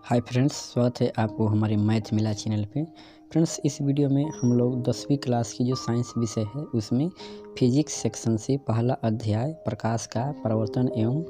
Hi friends, स्वागत है आपको हमारे मैथ मिला चैनल पे। फ्रेंड्स, इस वीडियो में हम लोग 10वीं क्लास की जो साइंस विषय है उसमें फिजिक्स सेक्शन से पहला अध्याय प्रकाश का परावर्तन एवं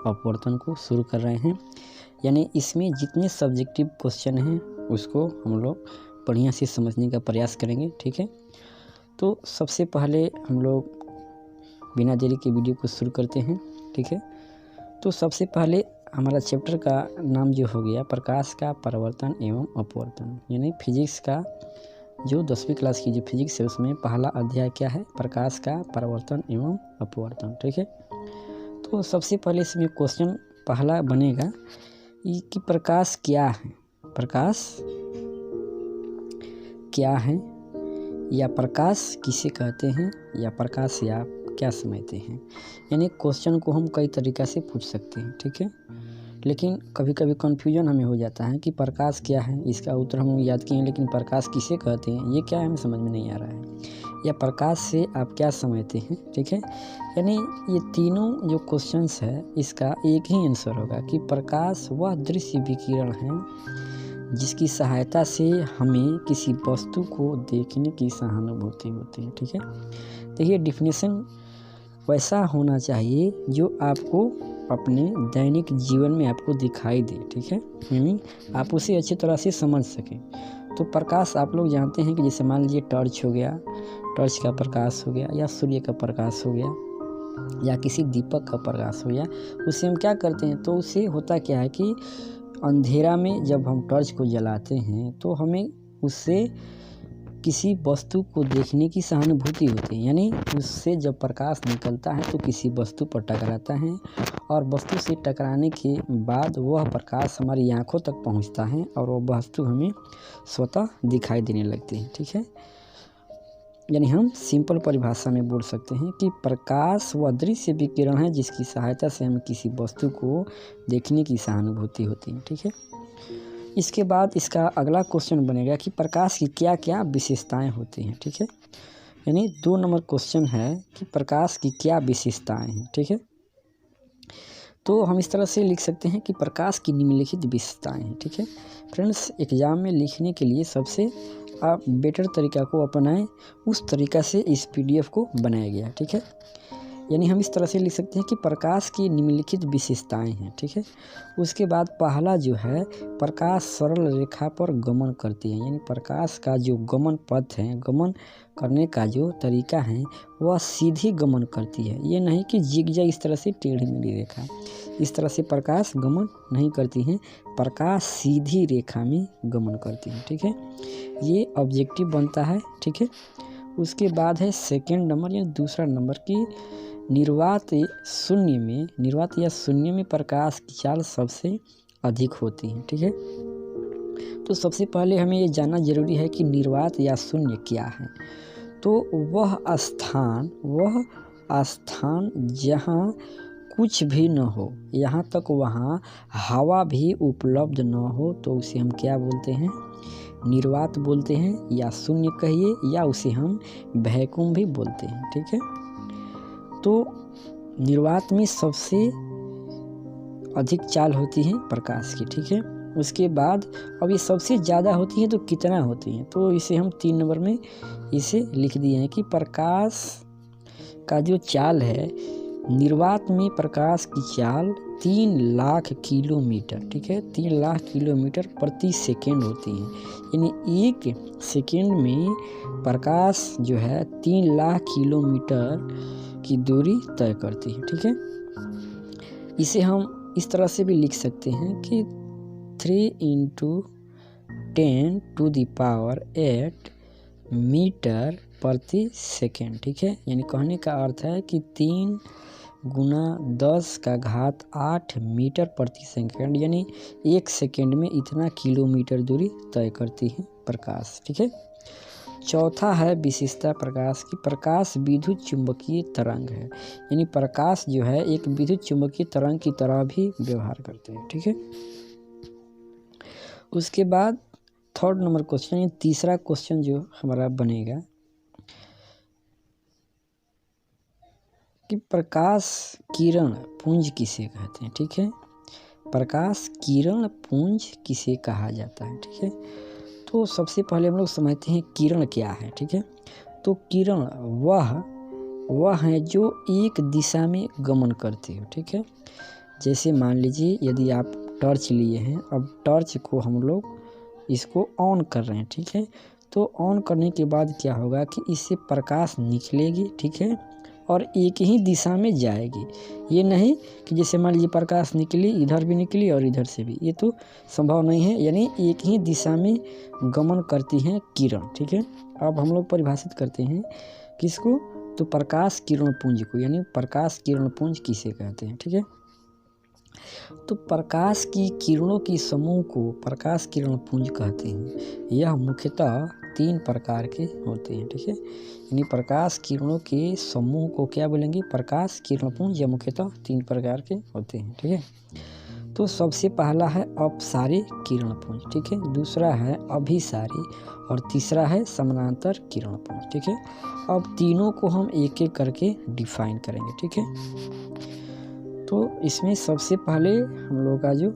अपवर्तन को शुरू कर रहे हैं। यानी इसमें जितने सब्जेक्टिव क्वेश्चन हैं उसको हम लोग बढ़िया से समझने का प्रयास करेंगे। ठीक है, तो सबसे पहले हम लोग बिना देरी के वीडियो को शुरू करते हैं। ठीक है, तो सबसे पहले हमारा चैप्टर का नाम जो हो गया प्रकाश का परावर्तन एवं अपवर्तन, यानी फिजिक्स का जो 10वीं क्लास की जो फिजिक्स है उसमें पहला अध्याय क्या है, प्रकाश का परावर्तन एवं अपवर्तन। ठीक है, तो सबसे पहले इसमें क्वेश्चन पहला बनेगा कि प्रकाश क्या है, प्रकाश क्या है, या प्रकाश किसे कहते हैं, या प्रकाश से आप क्या समझते हैं। यानी क्वेश्चन को हम कई तरीक़ा से पूछ सकते हैं। ठीक है, लेकिन कभी कभी कन्फ्यूजन हमें हो जाता है कि प्रकाश क्या है, इसका उत्तर हम याद किए हैं लेकिन प्रकाश किसे कहते हैं ये क्या है हमें समझ में नहीं आ रहा है, या प्रकाश से आप क्या समझते हैं। ठीक है, यानी ये तीनों जो क्वेश्चंस है इसका एक ही आंसर होगा कि प्रकाश वह दृश्य विकिरण है जिसकी सहायता से हमें किसी वस्तु को देखने की सहानुभूति होती है। ठीक है, देखिए डिफिनेशन वैसा होना चाहिए जो आपको अपने दैनिक जीवन में आपको दिखाई दे। ठीक है, यानी आप उसे अच्छी तरह से समझ सकें। तो प्रकाश आप लोग जानते हैं कि जैसे मान लीजिए टॉर्च हो गया, टॉर्च का प्रकाश हो गया, या सूर्य का प्रकाश हो गया, या किसी दीपक का प्रकाश हो गया, उससे हम क्या करते हैं, तो उससे होता क्या है कि अंधेरा में जब हम टॉर्च को जलाते हैं तो हमें उससे किसी वस्तु को देखने की सहानुभूति होती है। यानी उससे जब प्रकाश निकलता है तो किसी वस्तु पर टकराता है और वस्तु से टकराने के बाद वह प्रकाश हमारी आँखों तक पहुंचता है और वह वस्तु हमें स्वतः दिखाई देने लगती है। ठीक है, यानी हम सिंपल परिभाषा में बोल सकते हैं कि प्रकाश वह दृश्य विकिरण है जिसकी सहायता से हमें किसी वस्तु को देखने की सहानुभूति होती है। ठीक है, इसके बाद इसका अगला क्वेश्चन बनेगा कि प्रकाश की क्या क्या विशेषताएं होती हैं। ठीक है, यानी 2 नंबर क्वेश्चन है कि प्रकाश की क्या विशेषताएं हैं। ठीक है, तो हम इस तरह से लिख सकते हैं कि प्रकाश की निम्नलिखित विशेषताएं हैं। ठीक है फ्रेंड्स, एग्जाम में लिखने के लिए सबसे आप बेटर तरीका को अपनाएं, उस तरीका से इस PDF को बनाया गया है। ठीक है, यानी हम इस तरह से लिख सकते हैं कि प्रकाश की निम्नलिखित विशेषताएं हैं। ठीक है, उसके बाद पहला जो है प्रकाश सरल रेखा पर गमन करती है, यानी प्रकाश का जो गमन पथ है, गमन करने का जो तरीका है वह सीधी गमन करती है। ये नहीं कि जिगजैग इस तरह से टेढ़ी मेढ़ी रेखा, इस तरह से प्रकाश गमन नहीं करती है, प्रकाश सीधी रेखा में गमन करती है। ठीक है, ये ऑब्जेक्टिव बनता है। ठीक है, उसके बाद है सेकेंड नंबर या दूसरा नंबर की निर्वात या शून्य में प्रकाश की चाल सबसे अधिक होती है। ठीक है, तो सबसे पहले हमें ये जानना जरूरी है कि निर्वात या शून्य क्या है। तो वह स्थान जहाँ कुछ भी न हो, यहाँ तक वहाँ हवा भी उपलब्ध न हो, तो उसे हम क्या बोलते हैं, निर्वात बोलते हैं, या शून्य कहिए, या उसे हम वैक्यूम भी बोलते हैं। ठीक है, तो निर्वात में सबसे अधिक चाल होती है प्रकाश की। ठीक है, उसके बाद अब ये सबसे ज़्यादा होती है तो कितना होती है, तो इसे हम 3 नंबर में इसे लिख दिए हैं कि प्रकाश का जो चाल है, निर्वात में प्रकाश की चाल 3 लाख किलोमीटर, ठीक है, 3 लाख किलोमीटर प्रति सेकेंड होती है। यानी 1 सेकेंड में प्रकाश जो है 3 लाख किलोमीटर की दूरी तय करती है। ठीक है, इसे हम इस तरह से भी लिख सकते हैं कि 3 × 10⁸ मीटर प्रति सेकेंड। ठीक है, यानी कहने का अर्थ है कि 3 × 10⁸ मीटर प्रति सेकेंड, यानी 1 सेकेंड में इतना किलोमीटर दूरी तय करती है प्रकाश। ठीक है, चौथा है विशेषता प्रकाश की, प्रकाश विद्युत चुंबकीय तरंग है, यानी प्रकाश जो है एक विद्युत चुंबकीय तरंग की तरह भी व्यवहार करते हैं। ठीक है, उसके बाद 3rd नंबर क्वेश्चन, तीसरा क्वेश्चन जो हमारा बनेगा कि प्रकाश किरण पुंज किसे कहते हैं। ठीक है, प्रकाश किरण पुंज किसे कहा जाता है, ठीक है। तो सबसे पहले हम लोग समझते हैं किरण क्या है, ठीक है। तो किरण वह है जो एक दिशा में गमन करती हो, ठीक है। जैसे मान लीजिए यदि आप टॉर्च लिए हैं, अब टॉर्च को हम लोग इसको ऑन कर रहे हैं, ठीक है। तो ऑन करने के बाद क्या होगा कि इससे प्रकाश निकलेगी, ठीक है, और एक ही दिशा में जाएगी। ये नहीं कि जैसे मान लीजिए प्रकाश निकली, इधर भी निकली और इधर से भी, ये तो संभव नहीं है। यानी एक ही दिशा में गमन करती हैं किरण, ठीक है। अब हम लोग परिभाषित करते हैं किसको, तो प्रकाश किरण पुंज को, यानी प्रकाश किरण पुंज किसे कहते हैं, ठीक है। तो प्रकाश की किरणों की समूह को प्रकाश किरण पुंज कहते हैं। यह मुख्यतः 3 प्रकार के होते हैं, ठीक है। यानी प्रकाश किरणों के समूह को क्या बोलेंगे, प्रकाश किरण पुंज। यह मुख्यतः 3 प्रकार के होते हैं, ठीक है। तो सबसे पहला है अपसारी किरण पुंज, ठीक है। दूसरा है अभिसारी और तीसरा है समानांतर किरण पुंज, ठीक है। अब तीनों को हम एक एक करके डिफाइन करेंगे, ठीक है। तो इसमें सबसे पहले हम लोगों का जो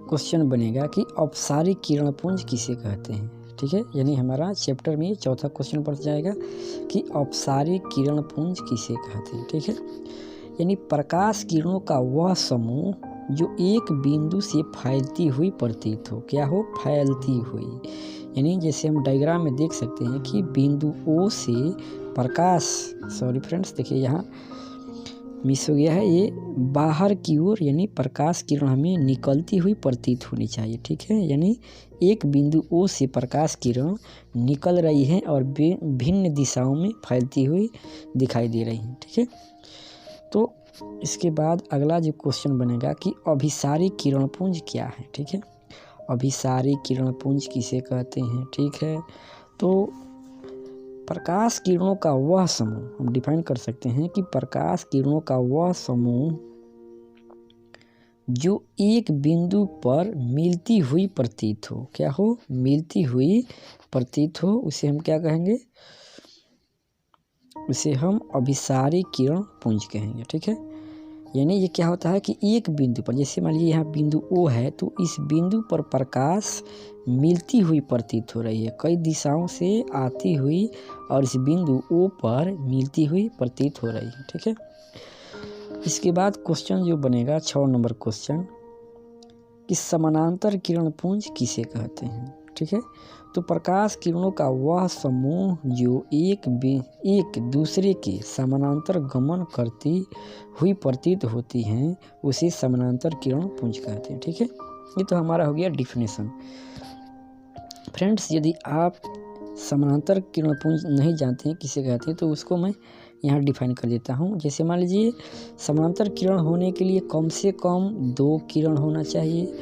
क्वेश्चन बनेगा कि अपसारी किरण पुंज किसे कहते हैं, ठीक है। यानी हमारा चैप्टर में चौथा क्वेश्चन पड़ जाएगा कि अपसारी किरण पुंज किसे कहते हैं, ठीक है। यानी प्रकाश किरणों का वह समूह जो एक बिंदु से फैलती हुई प्रतीत हो, क्या हो, फैलती हुई। यानी जैसे हम डायग्राम में देख सकते हैं कि बिंदु ओ से प्रकाश, सॉरी फ्रेंड्स, देखिए यहाँ मिस हो गया है, ये बाहर की ओर यानी प्रकाश किरण हमें निकलती हुई प्रतीत होनी चाहिए, ठीक है। यानी एक बिंदु ओ से प्रकाश किरण निकल रही है और भिन्न दिशाओं में फैलती हुई दिखाई दे रही है, ठीक है। तो इसके बाद अगला जो क्वेश्चन बनेगा कि अभिसारी किरण पुंज क्या है, ठीक है। अभिसारी किरण पुंज किसे कहते हैं, ठीक है। तो प्रकाश किरणों का वह समूह हम डिफाइन कर सकते हैं कि प्रकाश किरणों का वह समूह जो एक बिंदु पर मिलती हुई प्रतीत हो, क्या हो, मिलती हुई प्रतीत हो, उसे हम क्या कहेंगे, उसे हम अभिसारी किरण पुंज कहेंगे, ठीक है। यानी ये क्या होता है कि एक बिंदु पर, जैसे मान लीजिए यहाँ बिंदु ओ है, तो इस बिंदु पर प्रकाश मिलती हुई प्रतीत हो रही है, कई दिशाओं से आती हुई और इस बिंदु ओ पर मिलती हुई प्रतीत हो रही है, ठीक है। इसके बाद क्वेश्चन जो बनेगा 6 नंबर क्वेश्चन कि समानांतर किरण पुंज किसे कहते हैं, ठीक है। तो प्रकाश किरणों का वह समूह जो एक दूसरे के समानांतर गमन करती हुई प्रतीत होती हैं, उसे समानांतर किरण पुंज कहते हैं, ठीक है। ये तो हमारा हो गया डिफिनेशन। फ्रेंड्स, यदि आप समानांतर किरण पुंज नहीं जानते हैं किसे कहते हैं, तो उसको मैं यहाँ डिफाइन कर देता हूँ। जैसे मान लीजिए समानांतर किरण होने के लिए कम से कम 2 किरण होना चाहिए,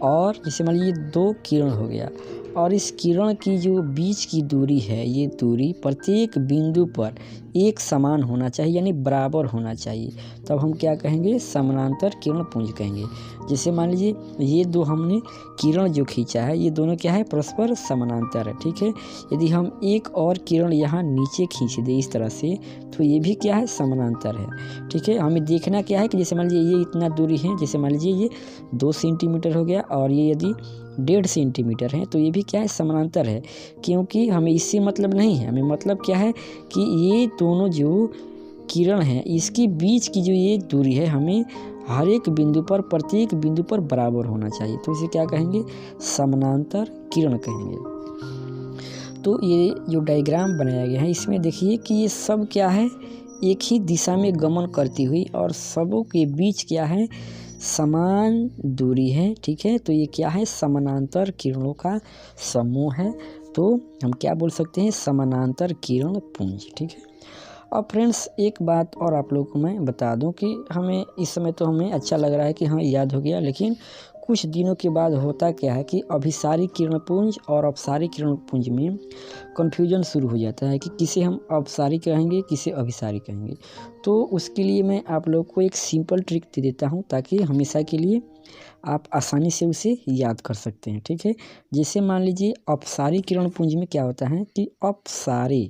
और जैसे मान लीजिए 2 किरण हो गया, और इस किरण की जो बीच की दूरी है, ये दूरी प्रत्येक बिंदु पर एक समान होना चाहिए, यानी बराबर होना चाहिए। तब हम क्या कहेंगे, समानांतर किरण पुंज कहेंगे। जैसे मान लीजिए ये 2 हमने किरण जो खींचा है, ये दोनों क्या है, परस्पर समानांतर है, ठीक है। यदि हम एक और किरण यहाँ नीचे खींच दें इस तरह से, तो ये भी क्या है, समानांतर है, ठीक है। हमें देखना क्या है कि जैसे मान लीजिए ये इतना दूरी है, जैसे मान लीजिए ये 2 सेंटीमीटर हो गया, और ये यदि 1.5 सेंटीमीटर है, तो ये भी क्या है, समानांतर है। क्योंकि हमें इससे मतलब नहीं है, हमें मतलब क्या है कि ये दोनों जो किरण हैं, इसके बीच की जो ये दूरी है, हमें हर एक बिंदु पर, प्रत्येक बिंदु पर बराबर होना चाहिए। तो इसे क्या कहेंगे, समानांतर किरण कहेंगे। तो ये जो डायग्राम बनाया गया है, इसमें देखिए कि ये सब क्या है, एक ही दिशा में गमन करती हुई, और सबों के बीच क्या है, समान दूरी है, ठीक है। तो ये क्या है, समानांतर किरणों का समूह है। तो हम क्या बोल सकते हैं, समानांतर किरण पुंज, ठीक है। अब फ्रेंड्स, एक बात और आप लोगों को मैं बता दूं कि हमें इस समय तो हमें अच्छा लग रहा है कि हाँ याद हो गया, लेकिन कुछ दिनों के बाद होता क्या है कि अभिसारी किरण पुंज और अपसारी किरण पुंज में कन्फ्यूजन शुरू हो जाता है कि किसे हम अपसारी कहेंगे, किसे अभिसारी कहेंगे। तो उसके लिए मैं आप लोगों को एक सिंपल ट्रिक दे देता हूँ, ताकि हमेशा के लिए आप आसानी से उसे याद कर सकते हैं, ठीक है। जैसे मान लीजिए अपसारी किरण पुंज में क्या होता है कि अपसारी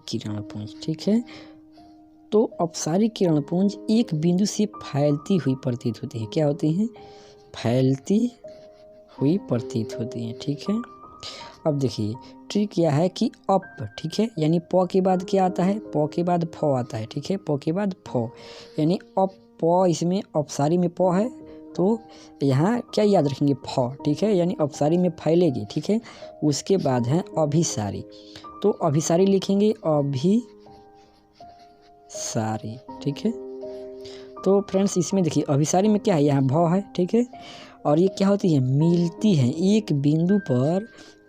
किरण पुंज, ठीक है। तो अपसारी किरणपुंज एक बिंदु से फैलती हुई प्रतीत होती है। क्या होती हैं? फैलती हुई प्रतीत होती हैं। ठीक है, अब देखिए ट्रिक क्या है कि अप, ठीक है, यानी प के बाद क्या आता है? प के बाद फ आता है। ठीक है, प के बाद फ, यानी अप प, इसमें अपसारी में प है तो यहाँ क्या याद रखेंगे? फ। ठीक है, यानी अपसारी में फैलेगी। ठीक है, उसके बाद है अभिसारी, तो अभिसारी लिखेंगे अभिसारी। ठीक है, तो फ्रेंड्स इसमें देखिए अभिसारी में क्या है? यहाँ भ है। ठीक है, और ये क्या होती है? मिलती है, एक बिंदु पर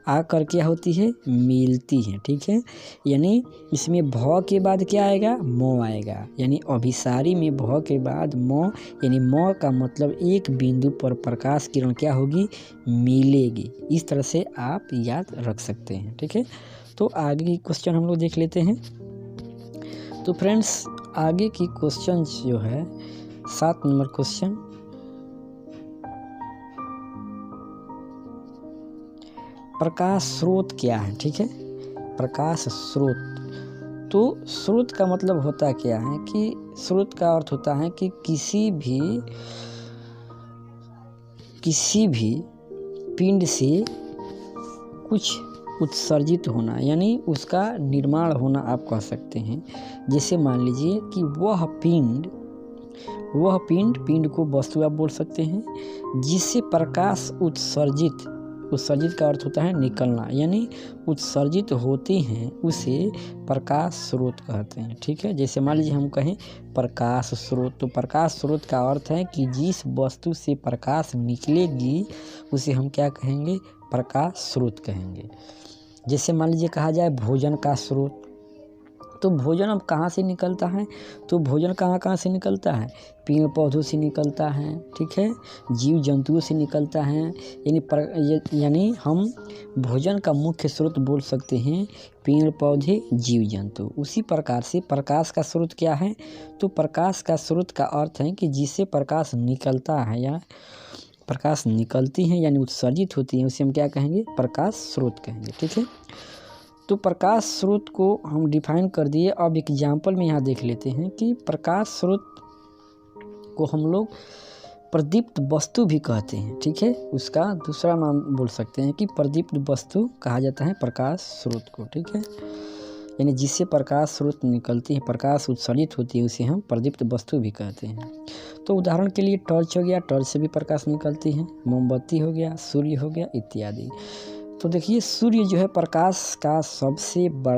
आकर क्या होती है? मिलती है। ठीक है, यानी इसमें भ के बाद क्या आएगा? म आएगा, यानी अभिसारी में भ के बाद म, यानी म का मतलब एक बिंदु पर प्रकाश किरण क्या होगी? मिलेगी। इस तरह से आप याद रख सकते हैं। ठीक है, तो आगे की क्वेश्चन हम लोग देख लेते हैं। तो फ्रेंड्स आगे की क्वेश्चन जो है 7 नंबर क्वेश्चन, प्रकाश स्रोत क्या है? ठीक है, प्रकाश स्रोत, तो स्रोत का मतलब होता क्या है कि स्रोत का अर्थ होता है कि किसी भी पिंड से कुछ उत्सर्जित होना, यानी उसका निर्माण होना आप कह सकते हैं। जैसे मान लीजिए कि वह पिंड को वस्तु आप बोल सकते हैं जिससे प्रकाश उत्सर्जित का अर्थ होता है निकलना, यानी उत्सर्जित होते हैं, उसे प्रकाश स्रोत कहते हैं। ठीक है, जैसे मान लीजिए हम कहें प्रकाश स्रोत, तो प्रकाश स्रोत का अर्थ है कि जिस वस्तु से प्रकाश निकलेगी उसे हम क्या कहेंगे? प्रकाश स्रोत कहेंगे। जैसे मान लीजिए कहा जाए भोजन का स्रोत, तो भोजन अब कहाँ से निकलता है? तो भोजन कहाँ से निकलता है? पेड़ पौधों से निकलता है। ठीक है, जीव जंतुओं से निकलता है, यानी हम भोजन का मुख्य स्रोत बोल सकते हैं पेड़ पौधे जीव जंतु। उसी प्रकार से प्रकाश का स्रोत क्या है? तो प्रकाश का स्रोत का अर्थ है कि जिससे प्रकाश निकलता है या प्रकाश निकलती है यानी उत्सर्जित होती है, उसे हम क्या कहेंगे? प्रकाश स्रोत कहेंगे। ठीक है, तो प्रकाश स्रोत को हम डिफाइन कर दिए। अब एग्जाम्पल में यहाँ देख लेते हैं कि प्रकाश स्रोत को हम लोग प्रदीप्त वस्तु भी कहते हैं। ठीक है, उसका दूसरा नाम बोल सकते हैं कि प्रदीप्त वस्तु कहा जाता है प्रकाश स्रोत को। ठीक है, यानी जिससे प्रकाश स्रोत निकलती है, प्रकाश उत्सर्जित होती है, उसे हम प्रदीप्त वस्तु भी कहते हैं। तो उदाहरण के लिए टॉर्च हो गया, टॉर्च से भी प्रकाश निकलती है, मोमबत्ती हो गया, सूर्य हो गया इत्यादि। तो देखिए सूर्य जो है प्रकाश का सबसे बड़ा